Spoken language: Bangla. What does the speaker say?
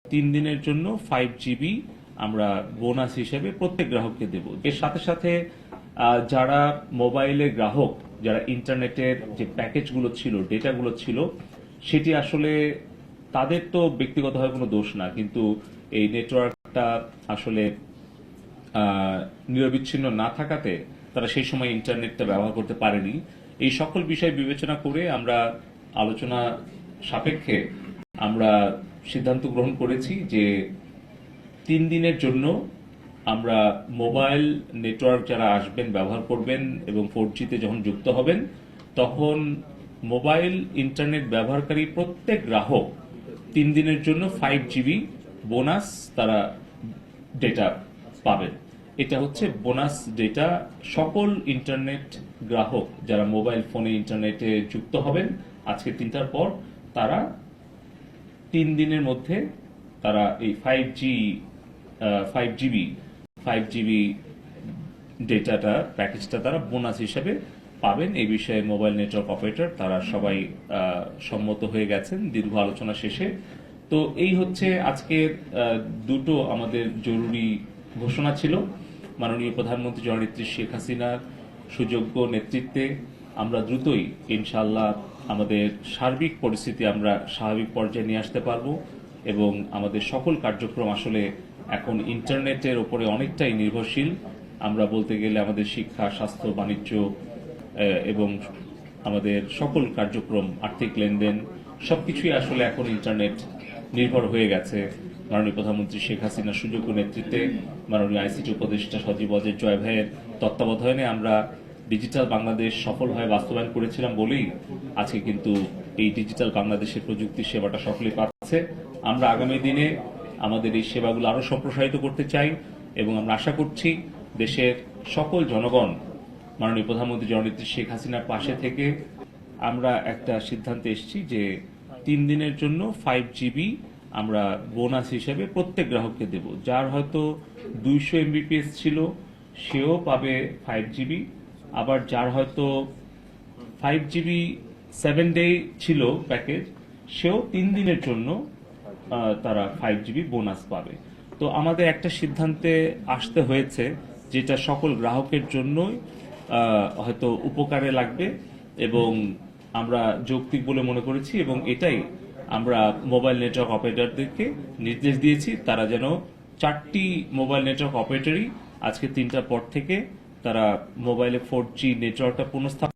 3 দিনের জন্য 5 GB আমরা বোনাস হিসেবে প্রত্যেক গ্রাহককে দেব। এর সাথে সাথে যারা মোবাইলের গ্রাহক, যারা ইন্টারনেটের যে প্যাকেজগুলো ছিল, ডেটাগুলো ছিল, সেটি আসলে তাদের তো ব্যক্তিগতভাবে কোনো দোষ না, কিন্তু এই নেটওয়ার্কটা আসলে নিরবিচ্ছিন্ন না থাকাতে তারা সেই সময় ইন্টারনেটটা ব্যবহার করতে পারেনি। এই সকল বিষয় বিবেচনা করে আমরা আলোচনা সাপেক্ষে আমরা সিদ্ধান্ত গ্রহণ করেছি যে 3 দিনের জন্য আমরা মোবাইল নেটওয়ার্ক যারা আসবেন, ব্যবহার করবেন এবং 4G-তে যখন যুক্ত হবেন, তখন মোবাইল ইন্টারনেট ব্যবহারকারী প্রত্যেক গ্রাহক 3 দিনের জন্য 5 GB বোনাস তারা ডেটা পাবেন। এটা হচ্ছে বোনাস ডেটা। সকল ইন্টারনেট গ্রাহক যারা মোবাইল ফোনে ইন্টারনেটে যুক্ত হবেন আজকে 3টার পর, তারা 3 দিনের মধ্যে তারা এই 5 GB ডেটাটা প্যাকেজটা তারা বোনাস হিসেবে পাবেন। এই বিষয়ে মোবাইল নেটওয়ার্ক অপারেটর তারা সবাই সম্মত হয়ে গেছেন দীর্ঘ আলোচনা শেষে। তো এই হচ্ছে আজকের দুটো আমাদের জরুরি ঘোষণা ছিল। মাননীয় প্রধানমন্ত্রী জননেত্রী শেখ হাসিনার সুযোগ্য নেতৃত্বে আমরা দ্রুতই ইনশাআল্লাহ আমাদের সার্বিক পরিস্থিতি আমরা স্বাভাবিক পর্যায়ে নিয়ে আসতে পারবো এবং আমাদের সকল কার্যক্রম আসলে এখন ইন্টারনেটের উপরে অনেকটাই নির্ভরশীল। আমরা বলতে গেলে আমাদের শিক্ষা, স্বাস্থ্য, বাণিজ্য এবং আমাদের সকল কার্যক্রম, আর্থিক লেনদেন সবকিছুই আসলে এখন ইন্টারনেট নির্ভর হয়ে গেছে। মাননীয় প্রধানমন্ত্রী শেখ হাসিনার সুযোগ্য নেতৃত্বে মাননীয় আইসিটি উপদেষ্টা সজীব ওয়াজেদ জয় ভাইয়ের তত্ত্বাবধানে আমরা ডিজিটাল বাংলাদেশ সফলভাবে বাস্তবায়ন করেছিলাম বলেই আজকে কিন্তু এই ডিজিটাল বাংলাদেশের প্রযুক্তি সেবাটা সকলেই পাচ্ছে। আমরা আগামী দিনে আমাদের এই সেবাগুলো আরো সম্প্রসারিত করতে চাই এবং আমরা আশা করছি দেশের সকল জনগণ মাননীয় প্রধানমন্ত্রী জননেত্রী শেখ হাসিনার পাশে থেকে আমরা একটা সিদ্ধান্তে এসেছি যে 3 দিনের জন্য 5 GB আমরা বোনাস হিসেবে প্রত্যেক গ্রাহককে দেব। যার হয়তো 200 MBPS ছিল সেও পাবে 5 GB, আবার যার হয়তো 5 GB 7 ডে ছিল প্যাকেজ, সেও 3 দিনের জন্য তারা 5 GB বোনাস পাবে। তো আমাদের একটা সিদ্ধান্তে আসতে হয়েছে যেটা সকল গ্রাহকের জন্যই হয়তো উপকারে লাগবে এবং আমরা যৌক্তিক বলে মনে করেছি এবং এটাই আমরা মোবাইল নেটওয়ার্ক অপারেটরদেরকে নির্দেশ দিয়েছি তারা যেন 4টি মোবাইল নেটওয়ার্ক অপারেটরই আজকে 3টার পর থেকে তারা মোবাইলে 4G নেটওয়ার্কটা পুনঃস্থাপন